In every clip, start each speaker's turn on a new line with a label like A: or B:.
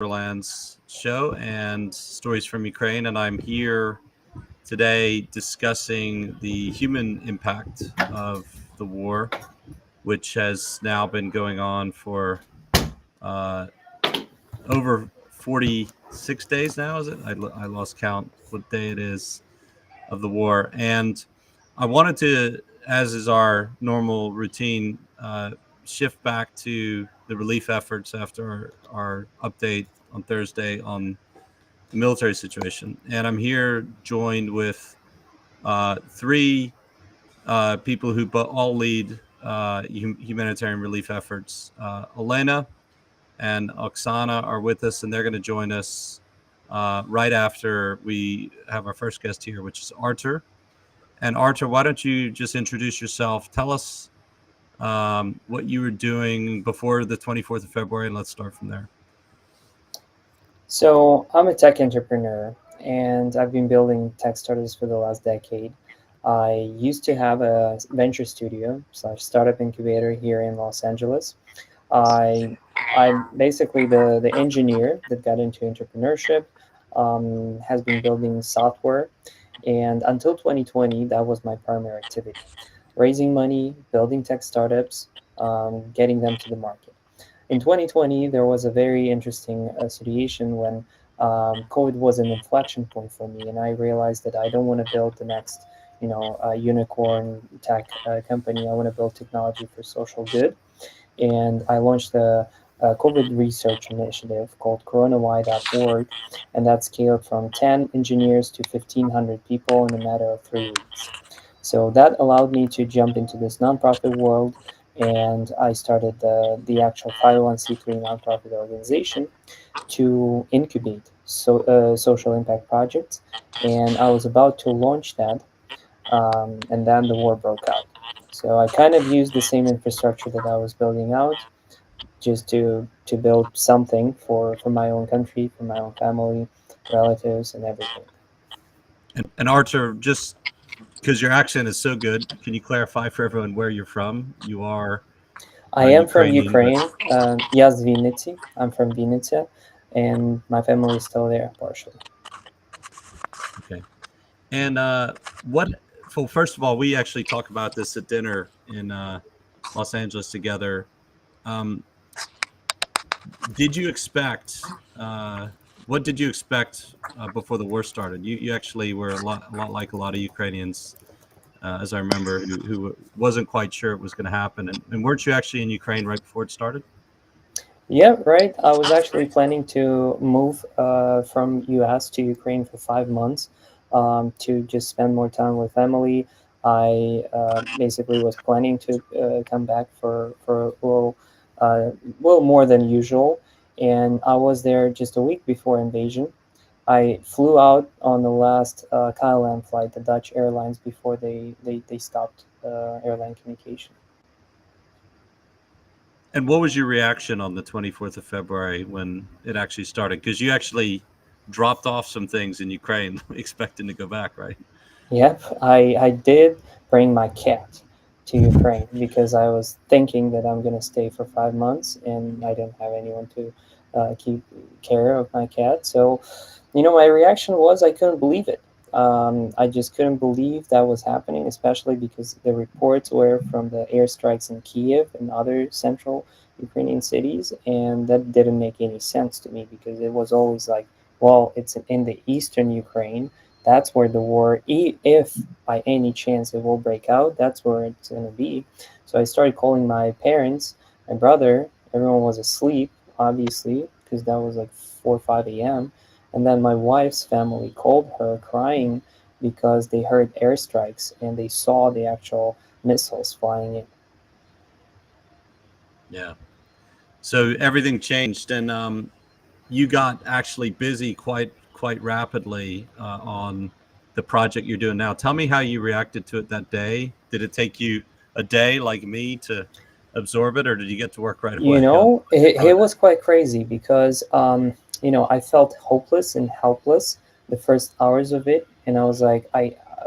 A: Borderlands show and stories from Ukraine, and I'm here today discussing the human impact of the war, which has now been going on for uh, over 46 days now. Is it? I lost count what day it is of the war, and I wanted to, as is our normal routine, shift back to the relief efforts after our update on Thursday on the military situation. And I'm here joined with three people who all lead humanitarian relief efforts. Elena and Oksana are with us, and they're going to join us right after we have our first guest here, which is Artur. And Artur, why don't you just introduce yourself? Tell us what you were doing before the 24th of February, and let's start from there.
B: So I'm a tech entrepreneur, and I've been building tech startups for the last decade. I used to have a venture studio slash startup incubator here in Los Angeles. I I'm basically the engineer that got into entrepreneurship, has been building software, and until 2020, that was my primary activity: raising money, building tech startups, getting them to the market. In 2020, there was a very interesting situation when COVID was an inflection point for me, and I realized that I don't want to build the next, unicorn tech company. I want to build technology for social good, and I launched a COVID research initiative called coronawhy.org, and that scaled from 10 engineers to 1,500 people in a matter of 3 weeks. So that allowed me to jump into this nonprofit world, and I started the actual 501c3 nonprofit organization to incubate social impact projects. And I was about to launch that, and then the war broke out. So I kind of used the same infrastructure that I was building out just to build something for my own country, for my own family, relatives, and everything.
A: And Artur, just because your accent is so good, can you clarify for everyone where you're from? You are
B: I am from
A: Ukrainian, but
B: Ukraine. Yes, Vinnytsia. I'm from Vinnytsia, and my family is still there partially.
A: okay. And what? Well, first of all, we actually talked about this at dinner in Los Angeles together. Um, did you expect? What did you expect before the war started? You actually were a lot like a lot of Ukrainians, as I remember, who wasn't quite sure it was going to happen. And weren't you actually in Ukraine right before it started?
B: Yeah, right. I was actually planning to move from US to Ukraine for 5 months, to just spend more time with family. I basically was planning to come back for a little more than usual, and I was there just a week before invasion. I flew out on the last KLM flight, the Dutch Airlines, before they stopped airline communication.
A: And what was your reaction on the 24th of February when it actually started? Because you actually dropped off some things in Ukraine expecting to go back, right?
B: Yep, I did bring my cat to Ukraine because I was thinking that I'm gonna stay for 5 months and I didn't have anyone to keep care of my cat. So, my reaction was I couldn't believe it. I just couldn't believe that was happening, especially because the reports were from the airstrikes in Kiev and other central Ukrainian cities, and that didn't make any sense to me because it was always like, well, it's in the eastern Ukraine. That's where the war, if by any chance it will break out, that's where it's going to be. So I started calling my parents, my brother. Everyone was asleep, obviously, because that was like 4 or 5 a.m. And then my wife's family called her crying because they heard airstrikes and they saw the actual missiles flying in.
A: Yeah. So everything changed, and you got actually busy quite rapidly on the project you're doing now. Tell me how you reacted to it that day. Did it take you a day like me to absorb it, or did you get to work right away on the
B: It
A: project?
B: was quite crazy because, I felt hopeless and helpless the first hours of it, and I was like,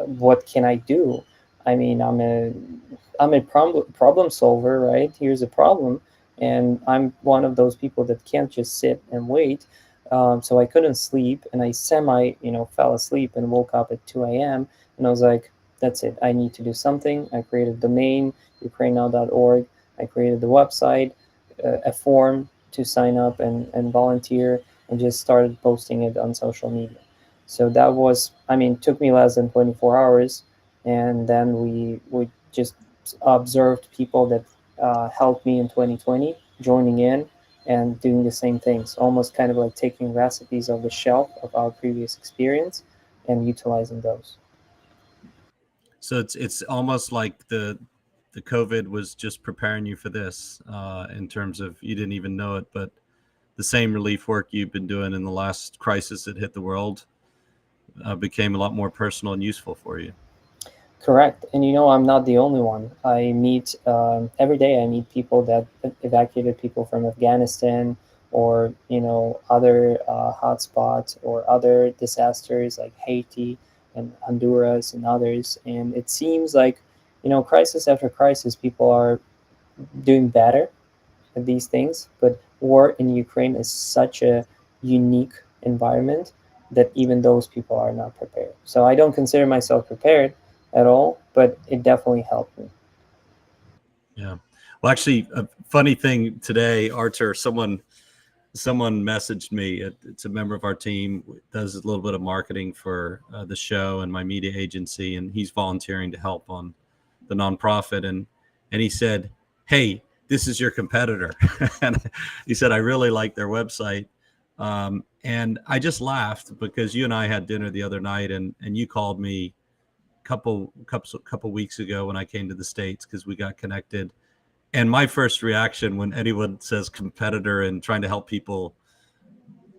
B: what can I do? I mean, I'm a problem solver, right? Here's a problem, and I'm one of those people that can't just sit and wait. So I couldn't sleep, and I fell asleep and woke up at 2 a.m. and I was like, that's it. I need to do something. I created a domain, ukrainenow.org. I created the website, a form to sign up and volunteer, and just started posting it on social media. So that was, took me less than 24 hours. And then we just observed people that helped me in 2020, joining in and doing the same things, almost kind of like taking recipes off the shelf of our previous experience and utilizing those.
A: So it's almost like the COVID was just preparing you for this, in terms of you didn't even know it, but the same relief work you've been doing in the last crisis that hit the world became a lot more personal and useful for you.
B: Correct. And I'm not the only one. I meet every day. I meet people that evacuated people from Afghanistan, or other hotspots, or other disasters like Haiti and Honduras and others. And it seems like crisis after crisis, people are doing better at these things. But war in Ukraine is such a unique environment that even those people are not prepared. So I don't consider myself prepared at all, but it definitely helped me.
A: Yeah. Well, actually, a funny thing today, Artur, someone messaged me. It's a member of our team, does a little bit of marketing for the show and my media agency, and he's volunteering to help on the nonprofit. And he said, "Hey, this is your competitor." And he said, "I really like their website." And I just laughed because you and I had dinner the other night, and you called me couple weeks ago when I came to the States, because we got connected. And my first reaction when anyone says competitor and trying to help people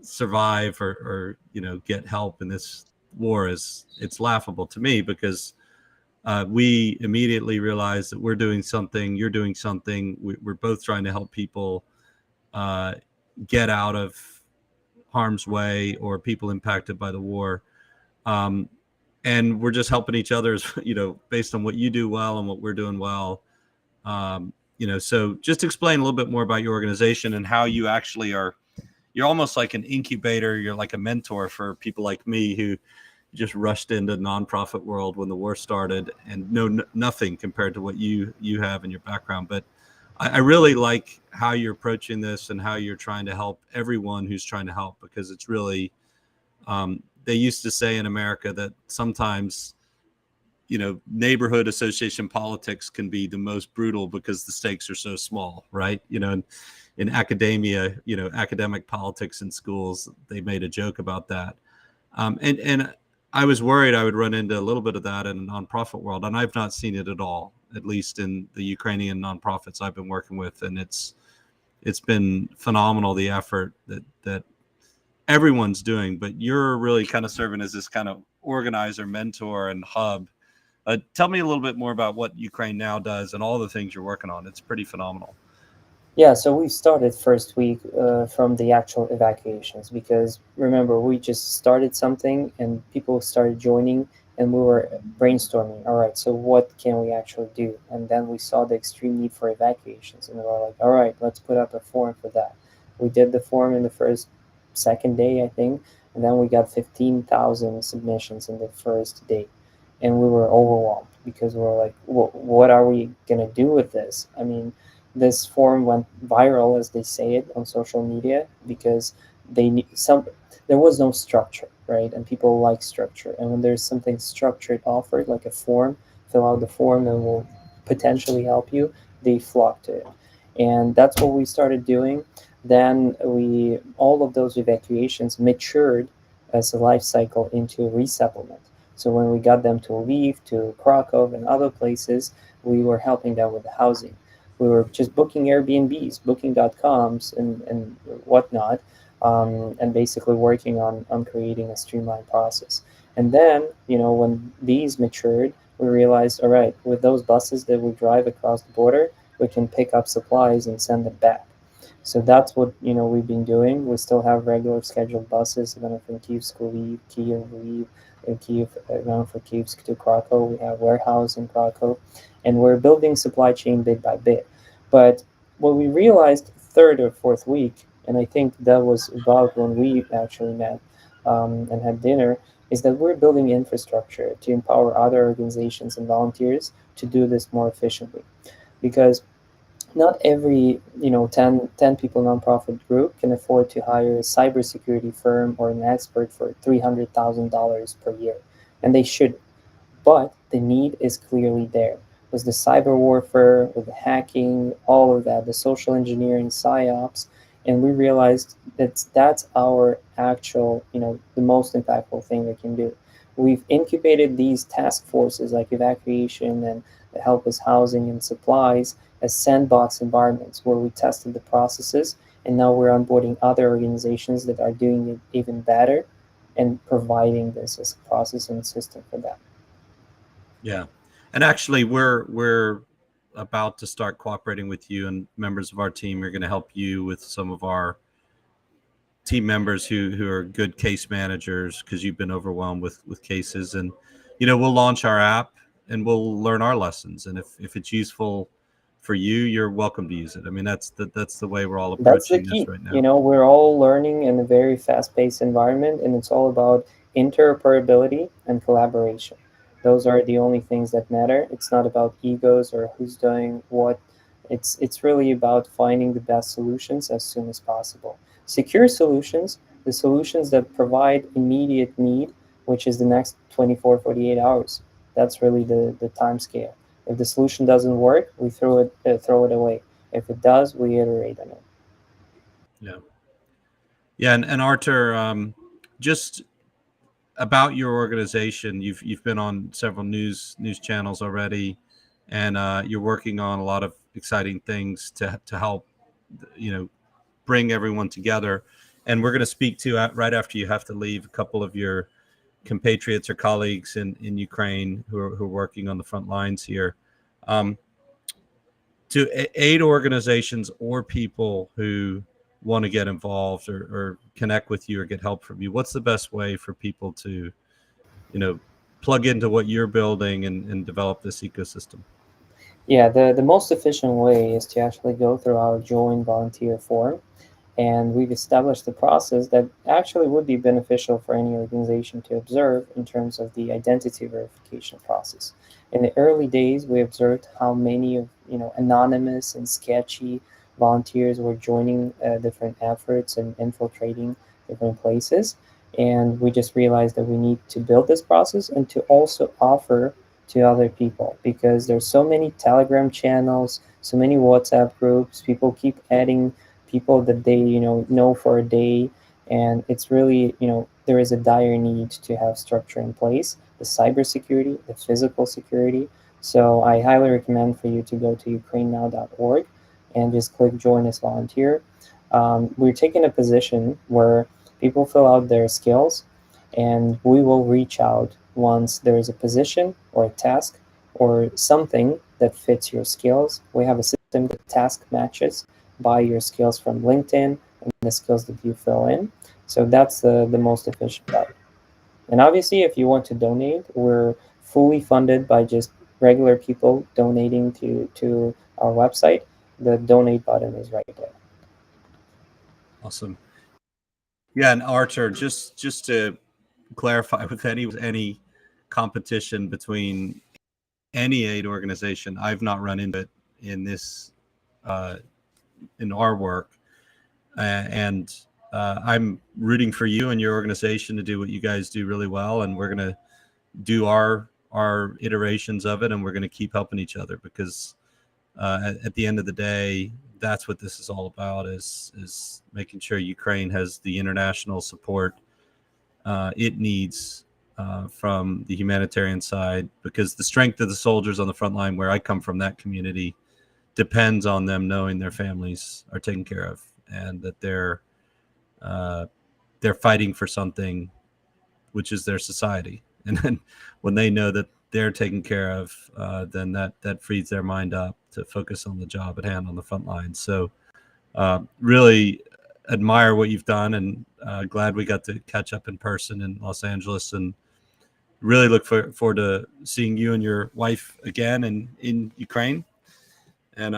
A: survive or get help in this war is, it's laughable to me, because we immediately realize that we're doing something, you're doing something. We're both trying to help people get out of harm's way, or people impacted by the war. And we're just helping each other, based on what you do well and what we're doing well. So just explain a little bit more about your organization and how you actually you're almost like an incubator. You're like a mentor for people like me who just rushed into nonprofit world when the war started and know nothing compared to what you have in your background. But I really like how you're approaching this and how you're trying to help everyone who's trying to help, because it's really, they used to say in America that sometimes, neighborhood association politics can be the most brutal because the stakes are so small, right? In academia, academic politics in schools, they made a joke about that. And I was worried I would run into a little bit of that in the nonprofit world, and I've not seen it at all, at least in the Ukrainian nonprofits I've been working with. And it's been phenomenal, the effort that everyone's doing, but you're really kind of serving as this kind of organizer, mentor, and hub. Tell me a little bit more about what Ukraine Now does and all the things you're working on. It's pretty phenomenal.
B: Yeah, so we started first week from the actual evacuations, because remember, we just started something and people started joining, and we were brainstorming, all right, so what can we actually do? And then we saw the extreme need for evacuations, and we were like, all right, let's put up a form for that. We did the form in the second day, I think, and then we got 15,000 submissions in the first day. And we were overwhelmed, because we were like, what are we going to do with this? This form went viral, as they say it, on social media, because there was no structure, right? And people like structure. And when there's something structured offered, like a form, fill out the form and we'll potentially help you, they flock to it. And that's what we started doing. Then all of those evacuations matured as a life cycle into resettlement. So when we got them to Lviv, to Krakow, and other places, we were helping them with the housing. We were just booking Airbnbs, booking.coms, and whatnot, and basically working on creating a streamlined process. And then, when these matured, we realized, all right, with those buses that we drive across the border, we can pick up supplies and send them back. So that's what we've been doing. We still have regular scheduled buses going from Kyiv to Lviv, Kyiv, in Kyiv, going from Kyiv to Krakow. We have warehouse in Krakow, and we're building supply chain bit by bit. But what we realized third or fourth week, and I think that was about when we actually met and had dinner, is that we're building infrastructure to empower other organizations and volunteers to do this more efficiently. Because not every 10 people nonprofit group can afford to hire a cybersecurity firm or an expert for $300,000 per year, and they should. But the need is clearly there. With the cyber warfare, with the hacking, all of that, the social engineering, psyops, and we realized that that's our actual, the most impactful thing we can do. We've incubated these task forces like evacuation and help with housing and supplies as sandbox environments where we tested the processes, and now we're onboarding other organizations that are doing it even better and providing this as a process and system for them.
A: Yeah, and actually, we're about to start cooperating with you, and members of our team are going to help you with some of our team members who are good case managers, because you've been overwhelmed with cases. And we'll launch our app and we'll learn our lessons, and if it's useful for you, you're welcome to use it. I mean, that's the way we're all
B: That's the
A: approaching
B: key.
A: this right now.
B: We're all learning in a very fast-paced environment, and it's all about interoperability and collaboration. Those are the only things that matter. It's not about egos or who's doing what. It's really about finding the best solutions as soon as possible. Secure solutions, the solutions that provide immediate need, which is the next 24, 48 hours. That's really the time scale. If the solution doesn't work, we throw it away. If it does, we iterate on it.
A: Yeah, yeah, and Artur, just about your organization, you've been on several news channels already, and you're working on a lot of exciting things to help bring everyone together. And we're going to speak to, right after you have to leave, a couple of your compatriots or colleagues in Ukraine who are working on the front lines here, to aid organizations or people who want to get involved or connect with you or get help from you. What's the best way for people to plug into what you're building and develop this ecosystem?
B: Yeah, the most efficient way is to actually go through our join volunteer form. And we've established a process that actually would be beneficial for any organization to observe in terms of the identity verification process. In the early days, we observed how many of anonymous and sketchy volunteers were joining different efforts and infiltrating different places. And we just realized that we need to build this process and to also offer to other people, because there's so many Telegram channels, so many WhatsApp groups. People keep adding people that they know for a day, and it's really there is a dire need to have structure in place, the cybersecurity, the physical security. So I highly recommend for you to go to ukrainenow.org and just click join as volunteer. We're taking a position where people fill out their skills, and we will reach out once there is a position or a task or something that fits your skills. We have a system that task matches by your skills from LinkedIn and the skills that you fill in. So that's the most efficient route. And obviously, if you want to donate, we're fully funded by just regular people donating to our website. The donate button is right there.
A: Awesome. Yeah, and Artur, just to clarify, with any competition between any aid organization, I've not run into it in this in our work, and I'm rooting for you and your organization to do what you guys do really well, and we're going to do our iterations of it, and we're going to keep helping each other, because at the end of the day, that's what this is all about, is making sure Ukraine has the international support it needs from the humanitarian side, because the strength of the soldiers on the front line, where I come from, that community, depends on them knowing their families are taken care of, and that they're fighting for something, which is their society. And then when they know that they're taken care of, then that frees their mind up to focus on the job at hand on the front line. So really admire what you've done, and glad we got to catch up in person in Los Angeles, and really look forward to seeing you and your wife again in Ukraine. And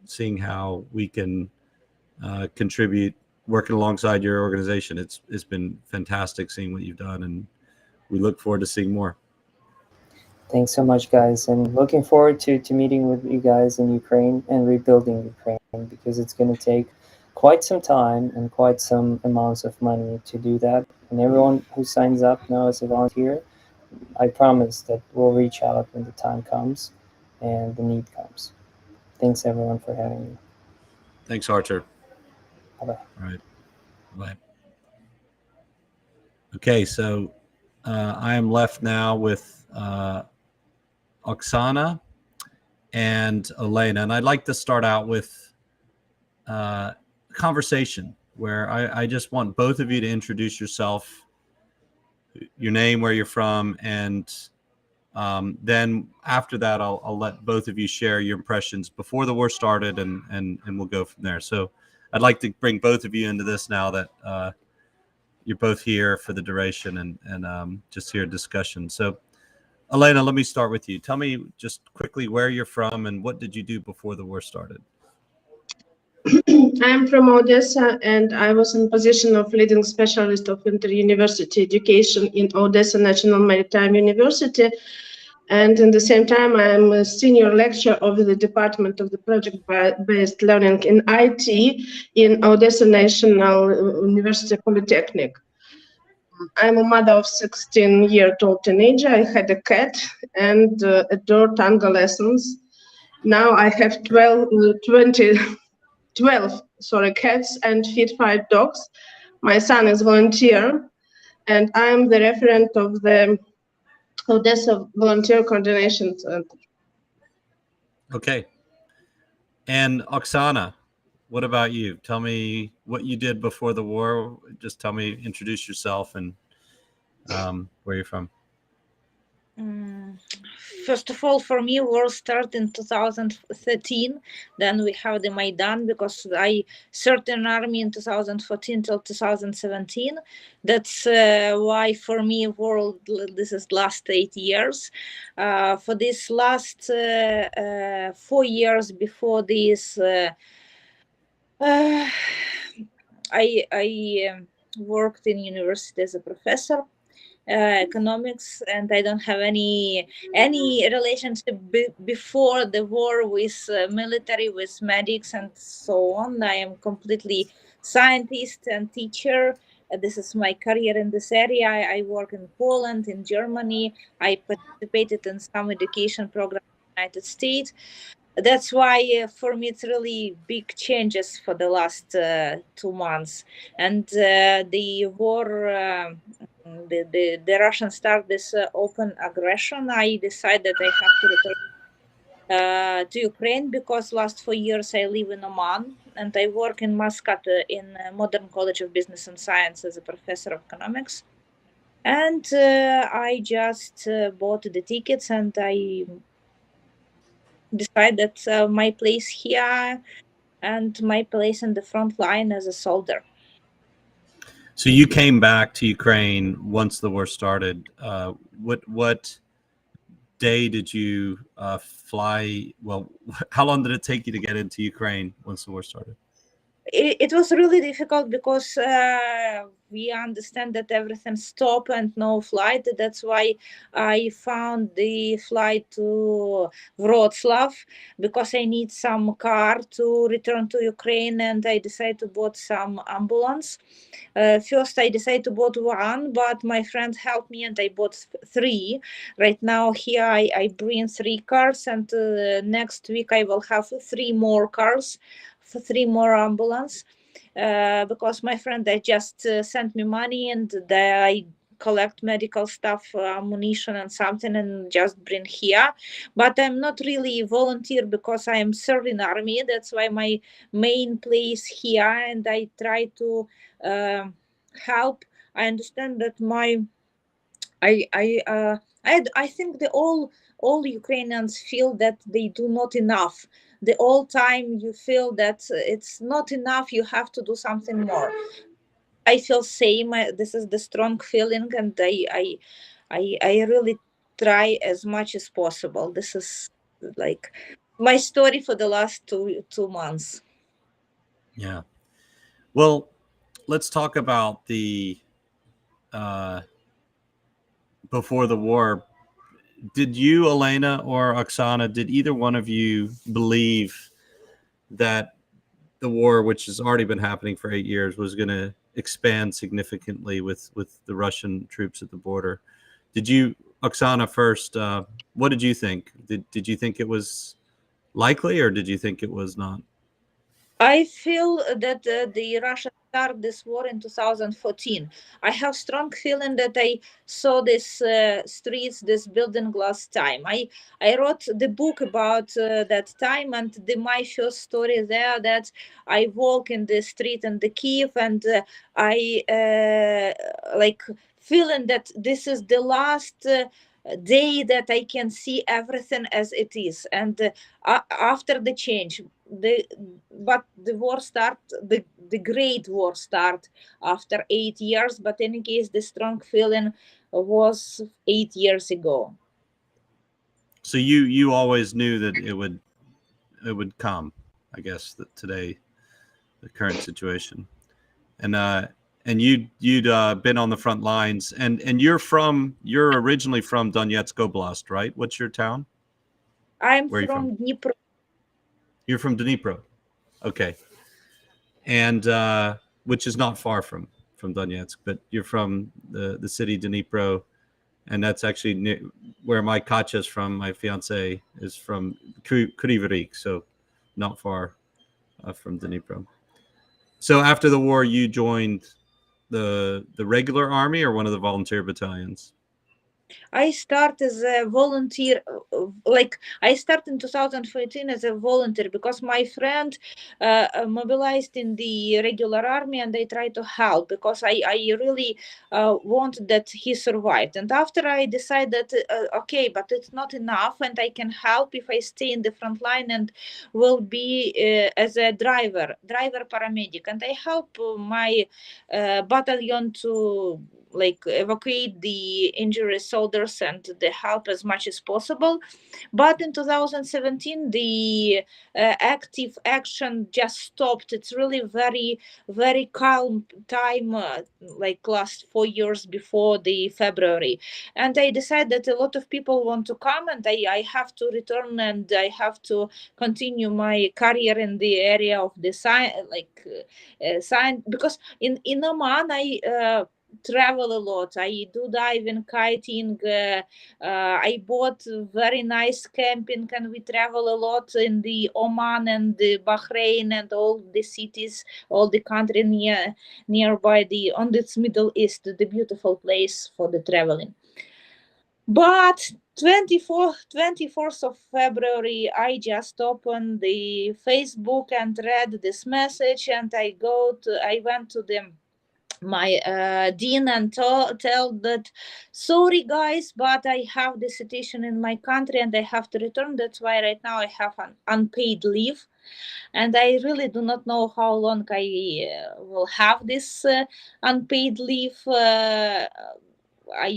A: seeing how we can contribute working alongside your organization. It's been fantastic seeing what you've done, and we look forward to seeing more.
B: Thanks so much, guys, and looking forward to meeting with you guys in Ukraine and rebuilding Ukraine, because it's going to take quite some time and quite some amounts of money to do that. And everyone who signs up now as a volunteer, I promise that we'll reach out when the time comes and the need comes. Thanks, everyone, for having me.
A: Thanks, Artur.
B: Bye-bye.
A: All right. Bye. Okay, so I am left now with Oksana and Elena, and I'd like to start out with a conversation where I just want both of you to introduce yourself, your name, where you're from, and then after that, I'll let both of you share your impressions before the war started, and we'll go from there. So I'd like to bring both of you into this now that you're both here for the duration and just hear a discussion. So Elena, let me start with you. Tell me just quickly where you're from and what did you do before the war started?
C: I'm from Odessa, and I was in position of leading specialist of inter-university education in Odessa National Maritime University. And in the same time, I'm a senior lecturer of the Department of the Project-Based Learning in IT in Odessa National University Polytechnic. I'm a mother of 16-year-old teenager. I had a cat and adore tango lessons. Now I have 12 cats and feed 5 dogs. My son is volunteer, and I'm the referent of the Odessa Volunteer Coordination Center.
A: Okay. And Oksana, what about you? Tell me what you did before the war. Just tell me, introduce yourself and where you're from.
D: First of all, for me, war started in 2013. Then we have the Maidan, because I served in army in 2014 till 2017. That's why for me, war, this is last 8 years. For this last 4 years before this, I worked in university as a professor. Economics, and I don't have any relationship before the war with military, with medics and so on. I am completely scientist and teacher. This is my career in this area. I work in Poland, in Germany. I participated in some education programs in the United States. That's why for me it's really big changes for the last 2 months, and the war. The Russians start this open aggression. I decided I have to return to Ukraine, because last 4 years I live in Oman and I work in Muscat in Modern College of Business and Science as a professor of economics. And I just bought the tickets and I decided my place here and my place in the front line as a soldier.
A: So you came back to Ukraine once the war started. What day did you fly? Well, how long did it take you to get into Ukraine once the war started?
D: It was really difficult because we understand that everything stopped and no flight. That's why I found the flight to Wrocław, because I need some car to return to Ukraine, and I decided to bought some ambulance. First I decided to bought one, but my friend helped me and I bought 3. Right now here I bring 3 cars, and next week I will have 3 more cars, for 3 more ambulance, because my friend, they just sent me money and I collect medical stuff, ammunition and something, and just bring here. But I'm not really volunteer because I am serving army. That's why my main place here, and I try to help. I understand that I think all Ukrainians feel that they do not enough. The whole time you feel that it's not enough, you have to do something more. I feel same. This is the strong feeling, and I really try as much as possible. This is like my story for the last two months.
A: Yeah. Well, let's talk about the before the war. Did you, Elena or Oksana, did either one of you believe that the war, which has already been happening for 8 years, was going to expand significantly with the Russian troops at the border? Did you, Oksana, first, what did you think? Did you think it was likely, or did you think it was not?
D: I feel that the Russia started this war in 2014. I have strong feeling that I saw this streets, this building last time. I wrote the book about that time, and my first story there that I walk in the street in the Kyiv, and I like feeling that this is the last day that I can see everything as it is, and after the change, but the war start, the great war start after 8 years. But in any case, the strong feeling was 8 years ago.
A: So you always knew that it would come, I guess, that today, the current situation, and you'd been on the front lines, and you're originally from Donetsk Oblast, right? What's your town?
D: I'm
A: Where
D: from Dnipro.
A: You're from Dnipro, okay, and which is not far from Donetsk, but you're from the city Dnipro, and that's actually near where my Katya is from. My fiance is from Kryvyi Rih, so not far from Dnipro. So after the war, you joined the regular army or one of the volunteer battalions?
D: I start as a volunteer, like I started in 2014 as a volunteer because my friend mobilized in the regular army, and I tried to help because I really wanted that he survived. And after I decided, okay, but it's not enough, and I can help if I stay in the front line and will be as a driver paramedic, and I help my battalion to like evacuate the injured soldiers and the help as much as possible. But in 2017, the active action just stopped. It's really very, very calm time, like last 4 years before the February. And I decided that a lot of people want to come, and I have to return, and I have to continue my career in the area of the science, because in Oman, I travel a lot. I do diving, kiting. I bought very nice camping, and we travel a lot in the Oman and the Bahrain and all the cities, all the country nearby on this Middle East, the beautiful place for the traveling. But 24th of February, I just opened the Facebook and read this message, and I went to my dean and tell that, sorry guys, but I have the situation in my country and I have to return. That's why right now I have an unpaid leave, and I really do not know how long I will have this unpaid leave. I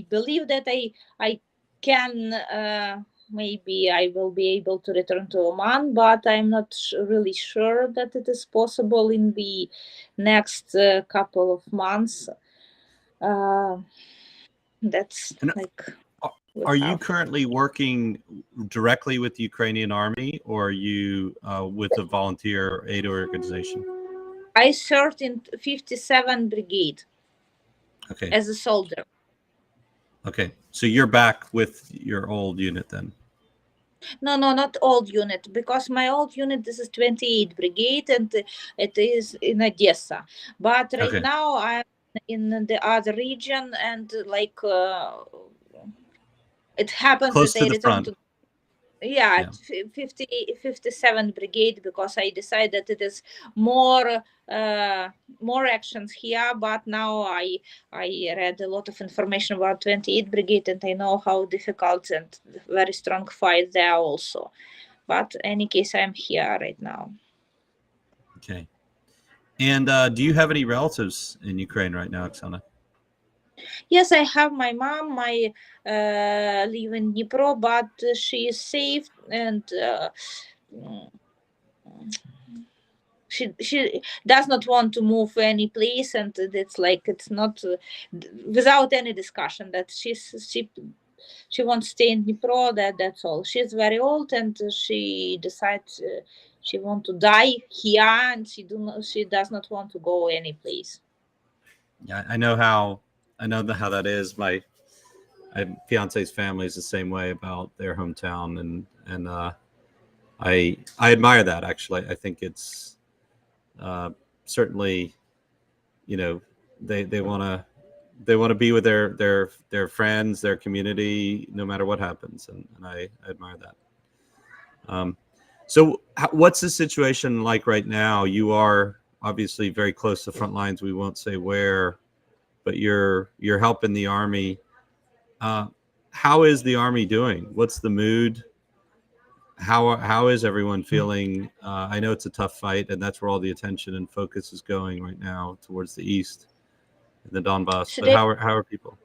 D: believe that I can maybe I will be able to return to Oman, but I'm not really sure that it is possible in the next couple of months. That's like.
A: Are you currently working directly with the Ukrainian army, or are you with a volunteer aid organization?
D: I served in 57 Brigade.
A: Okay.
D: As a soldier.
A: Okay, so you're back with your old unit then?
D: No, not old unit, because my old unit, this is 28 Brigade, and it is in Odessa. But right now I'm in the other region, and like it happens
A: close
D: that
A: to
D: I
A: the
D: return
A: front.
D: 57 Brigade, because I decided it is more actions here. But now I read a lot of information about 28 Brigade, and I know how difficult and very strong fight there also. But in any case, I'm here right now.
A: Okay. And do you have any relatives in Ukraine right now, Oksana?
D: Yes, I have my mom. I live in Dnipro, but she is safe, and she does not want to move any place, and it's like it's not without any discussion that she wants to stay in Dnipro. That's all. She's very old, and she decides she wants to die here, and she does not want to go any place.
A: Yeah, I know how that is. My fiance's family is the same way about their hometown, and I admire that, actually. I think it's certainly, they want to be with their friends, their community, no matter what happens, and I admire that. So what's the situation like right now? You are obviously very close to the front lines. We won't say where, but you're helping the army. How is the army doing? What's the mood? How is everyone feeling? I know it's a tough fight, and that's where all the attention and focus is going right now, towards the east, in the Donbass. But how are people?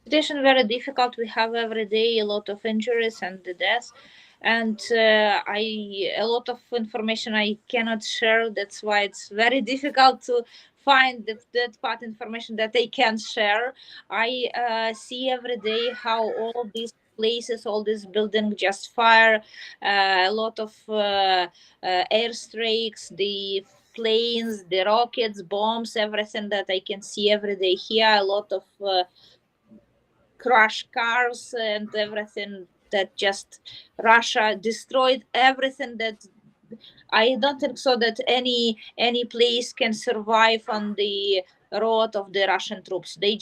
D: Situation very difficult. We have every day a lot of injuries and deaths, and a lot of information I cannot share. That's why it's very difficult to find that part information that I can share. I see every day how all these places, all this building just fire, a lot of airstrikes, the planes, the rockets, bombs, everything that I can see every day here. A lot of crash cars and everything that just Russia destroyed everything. That I don't think so that any place can survive on the road of the Russian troops. They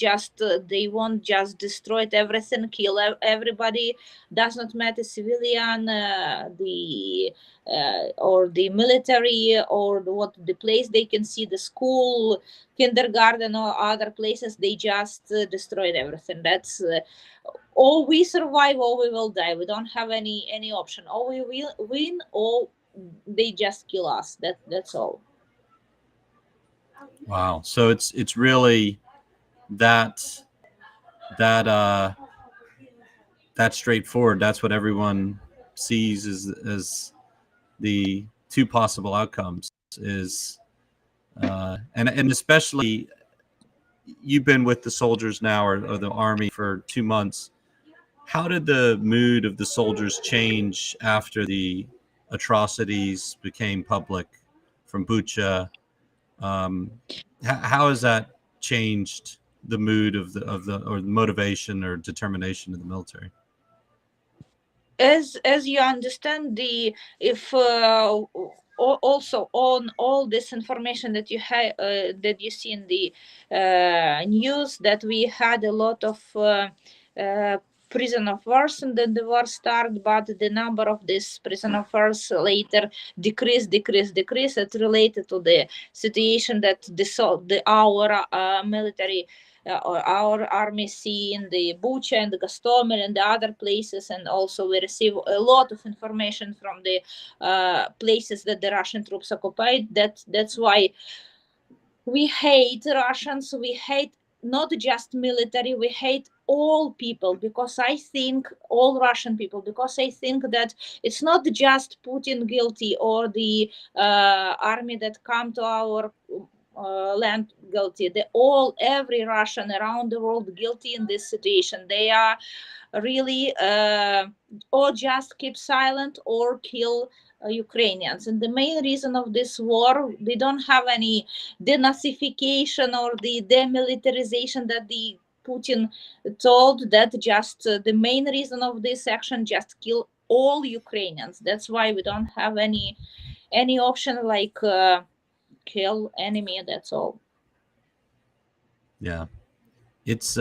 D: won't just destroy everything, kill everybody. Does not matter civilian, or the military, or what the place they can see, the school, kindergarten, or other places. They just destroyed everything. That's or we survive or we will die. We don't have any option. Or we will win or they just kill us. That's all.
A: Wow. So it's really that straightforward. That's what everyone sees as the two possible outcomes. Is and especially, you've been with the soldiers now, or the army, for 2 months. How did the mood of the soldiers change after the atrocities became public from Bucha? How has that changed the mood of the or the motivation or determination of the military?
D: As you understand, if also on all this information that you have that you see in the news, that we had a lot of prison of wars, and then the war started, but the number of these prison of wars later decreased. It's related to the situation that our military or our army see in the Bucha and the Gostomel and the other places, and also we receive a lot of information from the places that the Russian troops occupied. That's why we hate Russians. We hate not just military, we hate all people, because I think all Russian people, because I think that it's not just Putin guilty or the army that come to our land guilty. Every Russian around the world guilty in this situation. They are really or just keep silent or kill Ukrainians. And the main reason of this war, they don't have any denazification or the demilitarization that the Putin told. That just the main reason of this action, just kill all Ukrainians. That's why we don't have any option like kill enemy. That's all.
A: Yeah, it's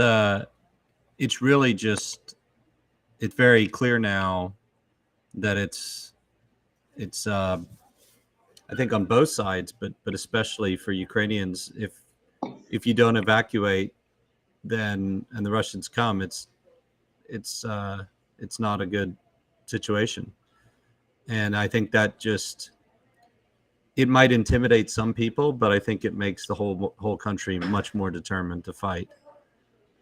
A: really just, it's very clear now that it's I think on both sides, but especially for Ukrainians, if you don't evacuate, then, and the Russians come, it's not a good situation. And I think that just, it might intimidate some people, but I think it makes the whole country much more determined to fight.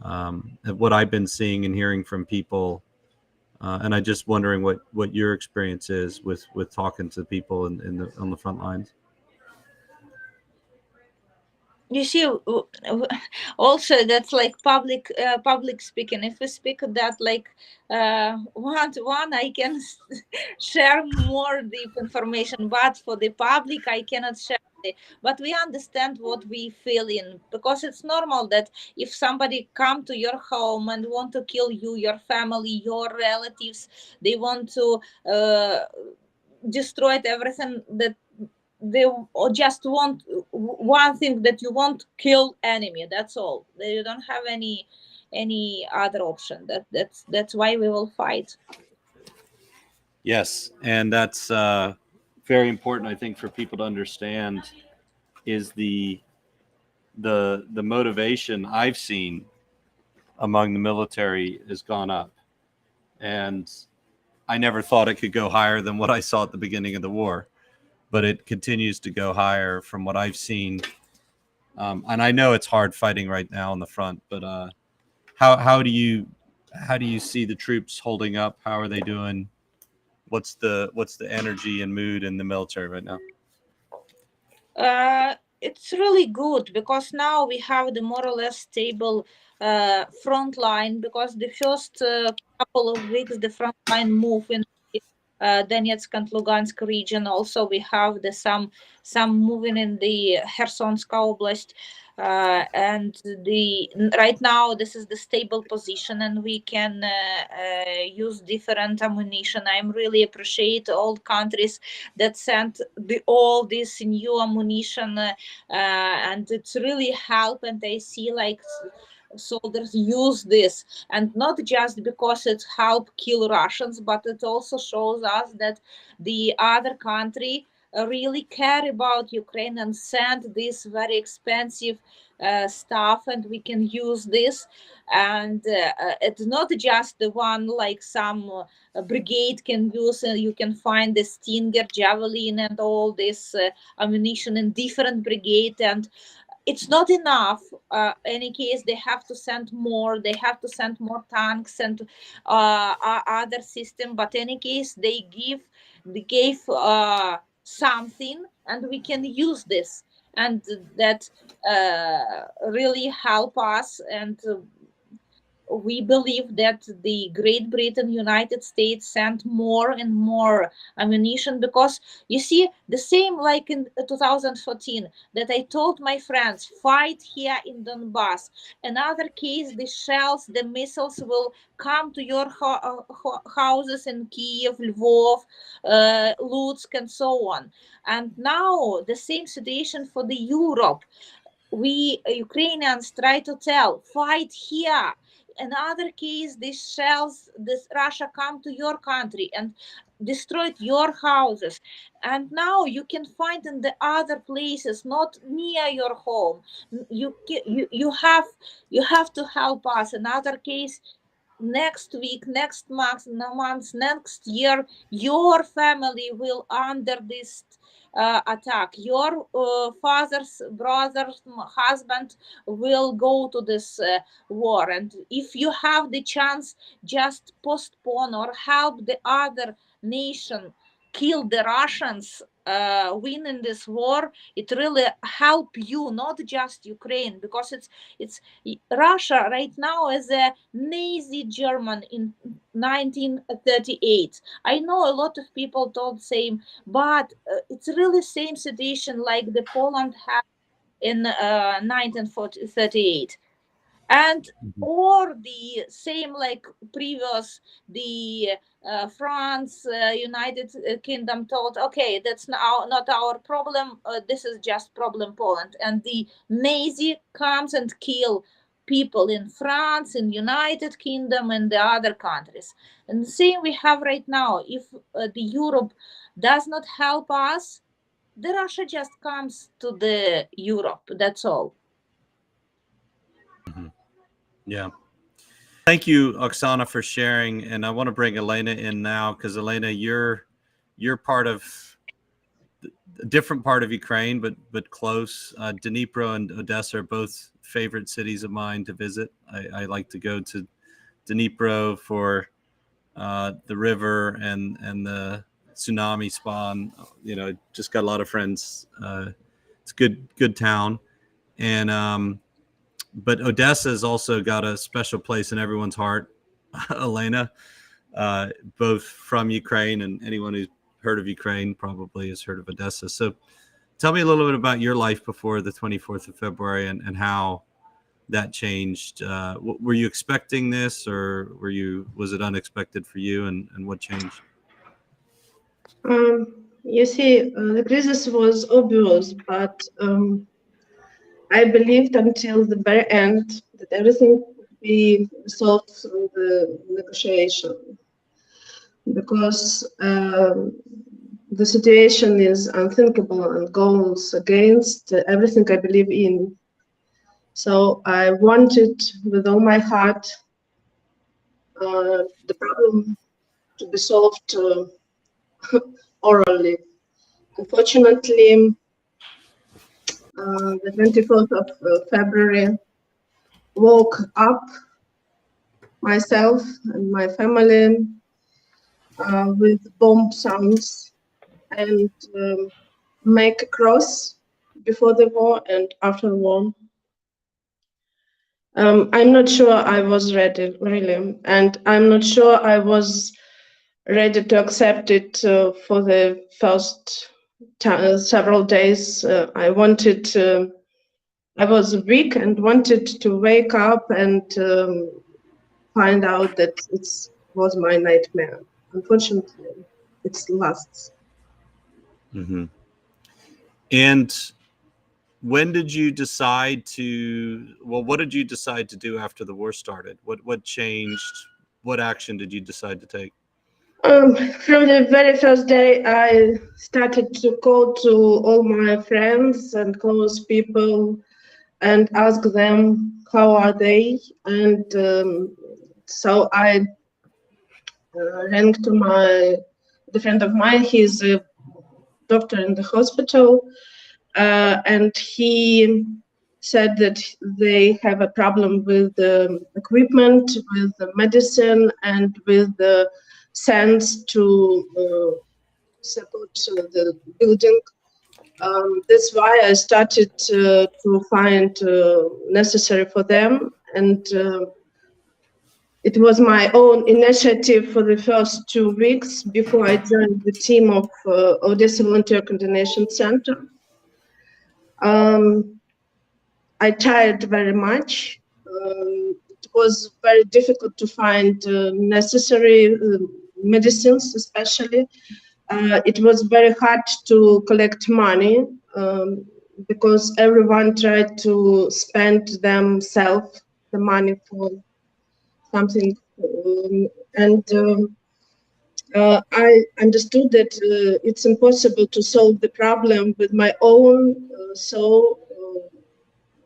A: What I've been seeing and hearing from people And I just wondering what your experience is with talking to people on the front lines.
D: You see, also that's like public speaking. If we speak that like one to one, I can share more deep information, but for the public I cannot share. But we understand what we feel in, because it's normal that if somebody come to your home and want to kill you, your family, your relatives, they want to destroy everything, that they just want one thing, that you want to kill enemy, that's all. You don't have any other option. That's why we will fight.
A: Yes, and that's very important, I think, for people to understand, is the motivation I've seen among the military has gone up, and I never thought it could go higher than what I saw at the beginning of the war, but it continues to go higher from what I've seen. And I know it's hard fighting right now on the front, but how do you see the troops holding up? How are they doing? What's the energy and mood in the military right now?
D: It's really good, because now we have the more or less stable front line, because the first couple of weeks the front line moved in Donetsk and Lugansk region. Also we have some moving in the Khersonska Oblast, and right now this is the stable position, and we can use different ammunition. I'm really appreciate all countries that sent all this new ammunition, and it's really help, and I see like soldiers use this, and not just because it help kill Russians, but it also shows us that the other country really care about Ukraine and send this very expensive stuff, and we can use this. And it's not just the one like some brigade can use. You can find the Stinger, Javelin, and all this ammunition in different brigade, and it's not enough. Any case, they have to send more. They have to send more tanks and other system. But any case, they gave something, and we can use this, and that really help us. And we believe that the Great Britain, United States sent more and more ammunition, because you see the same like in 2014 that I told my friends, fight here in Donbass. Another case, the shells, the missiles will come to your houses in Kyiv, Lvov, Lutsk, and so on. And now the same situation for the Europe. We Ukrainians try to tell, fight here. Another case, these shells, this Russia come to your country and destroyed your houses, and now you can find in the other places, not near your home. You have to help us. Another case, next week, next month, next year, your family will under this attack. Your father's brother's husband will go to this war, and if you have the chance, just postpone or help the other nation kill the Russians, win in this war. It really help you, not just Ukraine, because it's Russia right now is a Nazi German in 1938. I know a lot of people told same, but it's really same situation like the Poland had in 1938. And or the same like previous, the France, United Kingdom told, okay, that's now not our problem, this is just problem Poland, and the Nazi comes and kill people in France, in United Kingdom, and the other countries. And the same we have right now. If the Europe does not help us, the Russia just comes to the Europe, that's all.
A: Yeah. Thank you, Oksana, for sharing. And I want to bring Elena in now, because Elena, you're part of a different part of Ukraine, but close. Dnipro and Odessa are both favorite cities of mine to visit. I like to go to Dnipro for the river and the tsunami spawn. You know, just got a lot of friends. It's good town, and but Odessa has also got a special place in everyone's heart. Elena, both from Ukraine, and anyone who's heard of Ukraine probably has heard of Odessa. So tell me a little bit about your life before the 24th of February and how that changed. Were you expecting this, or was it unexpected for you, and what changed?
C: You see, the crisis was obvious, but I believed until the very end that everything would be resolved through the negotiation, because the situation is unthinkable and goes against everything I believe in. So I wanted with all my heart the problem to be solved orally. Unfortunately, the 24th of February woke up myself and my family with bomb sounds and make a cross before the war and after the war. I'm not sure I was ready, really, and I'm not sure I was ready to accept it for the first several days. I was weak and wanted to wake up and find out that it was my nightmare. Unfortunately, it lasts.
A: Mm-hmm. And when did you decide what did you decide to do after the war started? What changed? What action did you decide to take?
C: From the very first day, I started to call to all my friends and close people and ask them how are they. And so I rang to the friend of mine. He's a doctor in the hospital, and he said that they have a problem with the equipment, with the medicine, and with the sense to support the building. That's why I started to find necessary for them, and it was my own initiative for the first 2 weeks before I joined the team of Odessa Volunteer Coordination Center. I tried very much. It was very difficult to find necessary medicines, especially. It was very hard to collect money because everyone tried to spend themselves the money for something. I understood that it's impossible to solve the problem with my own,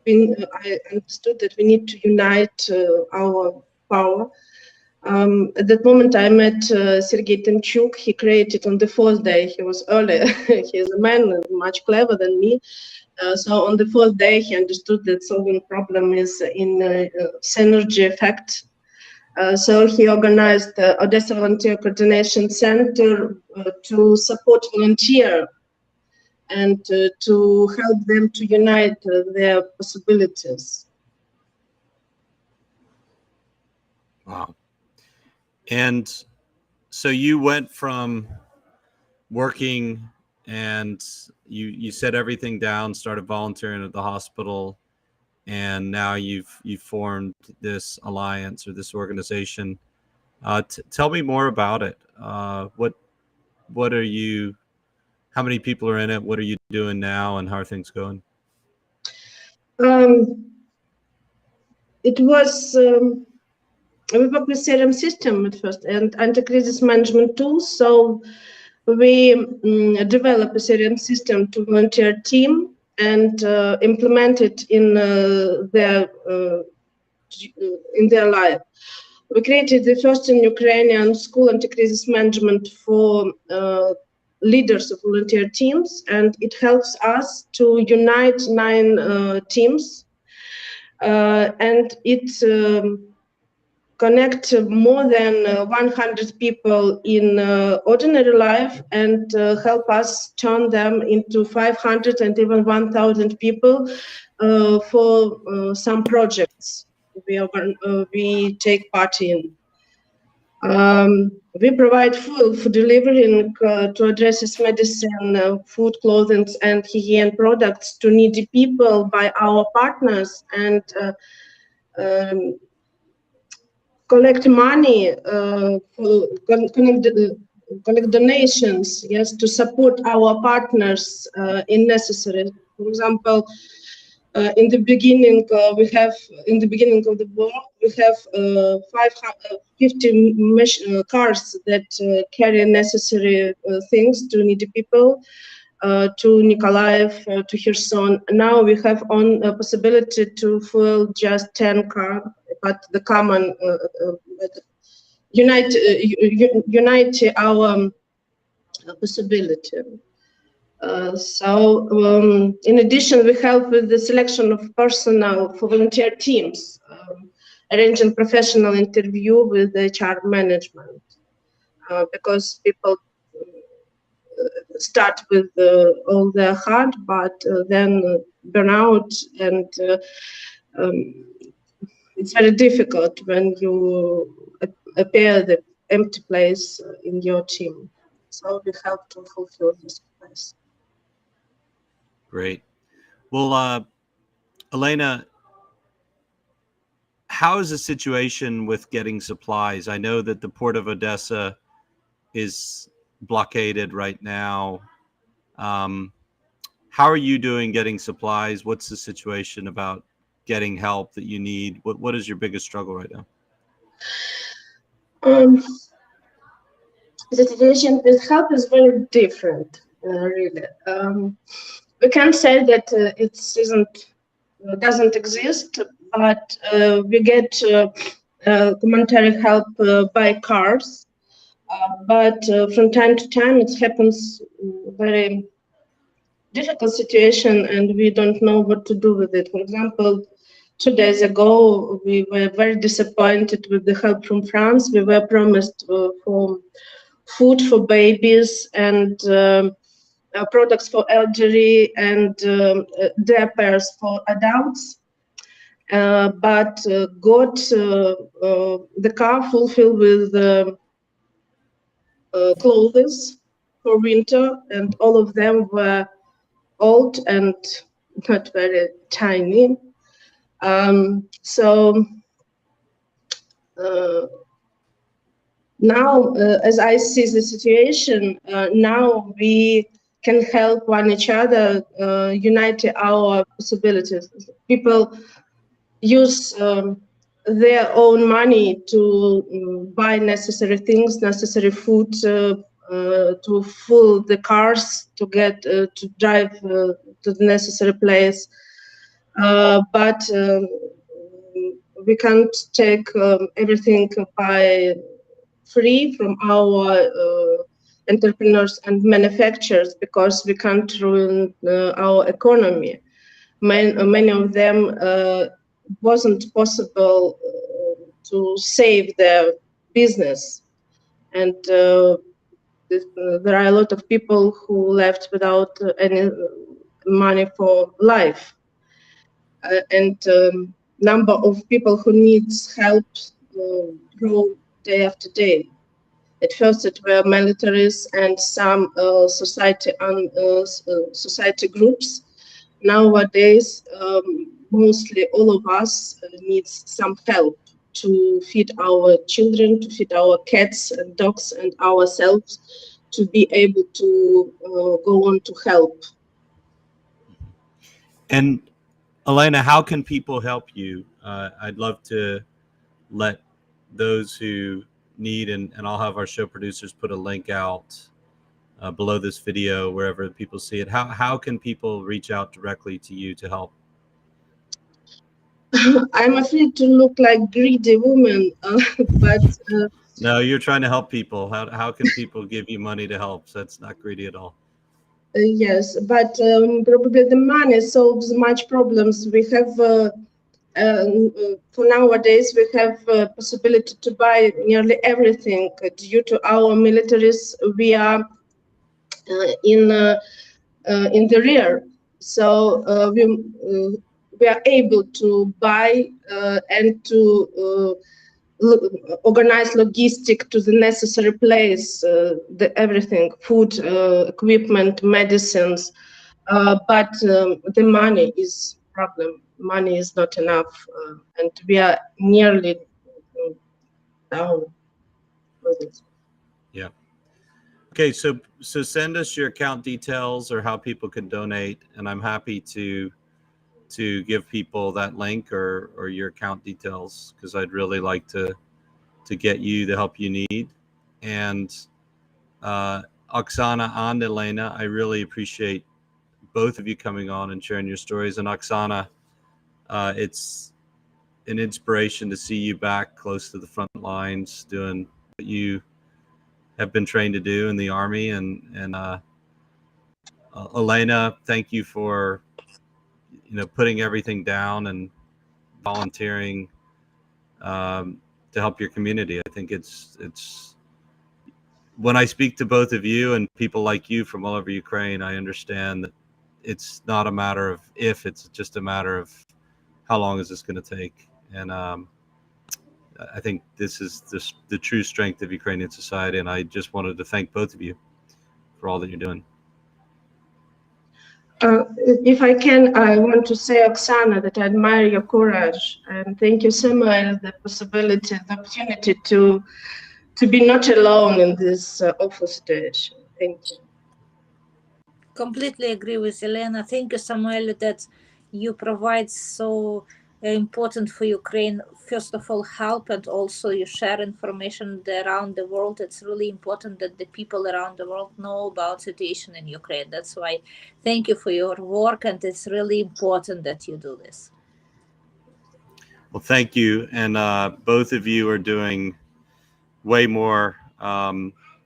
C: I understood that we need to unite our power. At that moment, I met Sergei Timchuk. He created on the 4th day. He was early. He is a man much clever than me. So on the 4th day, he understood that solving problem is in synergy effect. So he organized the Odessa Volunteer Coordination Center to support volunteer and to help them to unite their possibilities.
A: Wow. And so you went from working and you set everything down, started volunteering at the hospital, and now you've formed this alliance or this organization. Tell me more about it. What are you? How many people are in it? What are you doing now, and how are things going?
C: It was we worked with CRM system at first and anti-crisis management tools. So we developed a CRM system to volunteer team and implement it in their life. We created the first in Ukrainian school anti-crisis management for leaders of volunteer teams, and it helps us to unite 9 teams, and it connect more than 100 people in ordinary life and help us turn them into 500 and even 1,000 people for some projects we take part in. We provide food for delivering to addresses medicine, food, clothing, and hygiene products to needy people by our partners, and collect money, collect donations, yes, to support our partners in necessary. For example, in the beginning of the war, we have 50 cars that carry necessary things to needy people, to Nikolaev, to Kherson. Now we have on a possibility to fill just 10 cars, but the common unite our possibility. In addition, we help with the selection of personnel for volunteer teams, arranging professional interview with the HR management, because people start with all their heart, but then burn out, and it's very difficult when you appear the empty place in your team. So we help to fulfill this place.
A: Great. Well, Elena, how is the situation with getting supplies? I know that the port of Odessa is blockaded right now. How are you doing getting supplies? What's the situation about getting help that you need? What is your biggest struggle right now?
C: The situation with help is very different, really. We can't say that it doesn't exist, but we get humanitarian help by cars. But from time to time, it happens very difficult situation, and we don't know what to do with it. For example, 2 days ago, we were very disappointed with the help from France. We were promised for food for babies and products for elderly and diapers for adults, but got the car fulfilled with clothes for winter, and all of them were old and not very tiny. Now, as I see the situation, now we can help one each other, unite our possibilities. People use their own money to buy necessary things, necessary food, to fill the cars, to get to drive to the necessary place. But we can't take everything by free from our entrepreneurs and manufacturers, because we can't ruin our economy. Many of them wasn't possible to save their business, and there are a lot of people who left without any money for life, and number of people who needs help grow day after day. At first, it were militaries and some society groups. Nowadays, mostly all of us needs some help to feed our children, to feed our cats and dogs and ourselves, to be able to go on to help.
A: And Elena, how can people help you? I'd love to let those who need, and I'll have our show producers put a link out below this video, wherever people see it. How can people reach out directly to you to help?
C: I'm afraid to look like greedy woman, but
A: no, you're trying to help people. How can people give you money to help? So that's not greedy at all.
C: Yes, but probably the money solves much problems. We have for nowadays, we have possibility to buy nearly everything due to our militaries. We are in the rear, so we are able to buy and to organize logistic to the necessary place, everything, food, equipment, medicines, but the money is problem. Money is not enough, and we are nearly down with it.
A: Yeah. Okay, so send us your account details or how people can donate, and I'm happy to give people that link or your account details, because I'd really like to get you the help you need. And Oksana and Elena, I really appreciate both of you coming on and sharing your stories. And Oksana, it's an inspiration to see you back close to the front lines doing what you have been trained to do in the Army. And Elena, thank you for putting everything down and volunteering to help your community. I think it's when I speak to both of you and people like you from all over Ukraine, I understand that it's not a matter of if, it's just a matter of how long is this going to take. And I think this is the true strength of Ukrainian society. And I just wanted to thank both of you for all that you're doing.
C: If I can, I want to say, Oksana, that I admire your courage, and thank you so much the possibility, the opportunity to be not alone in this awful situation. Thank you.
D: Completely agree with Elena. Thank you, Samuel, that you provide so important for Ukraine. First of all, help, and also you share information around the world. It's really important that the people around the world know about situation in Ukraine. That's why thank you for your work, and it's really important that you do this.
A: Well, thank you. And both of you are doing way more.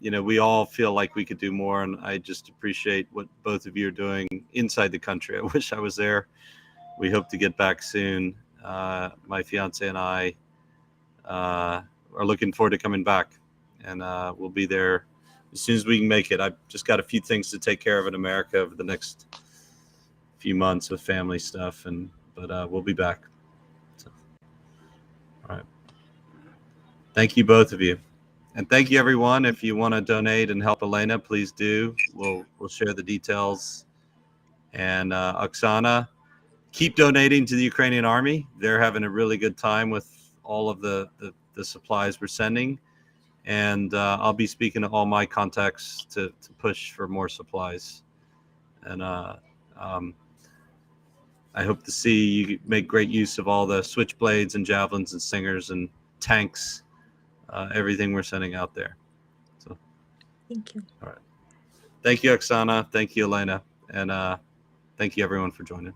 A: We all feel like we could do more, and I just appreciate what both of you are doing inside the country. I wish I was there. We hope to get back soon. My fiance and I are looking forward to coming back, and we'll be there as soon as we can make it. I've just got a few things to take care of in America over the next few months with family stuff, but we'll be back. So, all right. Thank you, both of you. And thank you, everyone. If you want to donate and help Elena, please do. We'll share the details. And Oksana, keep donating to the Ukrainian Army. They're having a really good time with all of the supplies we're sending. And I'll be speaking to all my contacts to push for more supplies. And I hope to see you make great use of all the switchblades and javelins and stingers and tanks. Everything we're sending out there. So,
D: thank you.
A: All right. Thank you, Oksana. Thank you, Elena. And thank you, everyone, for joining.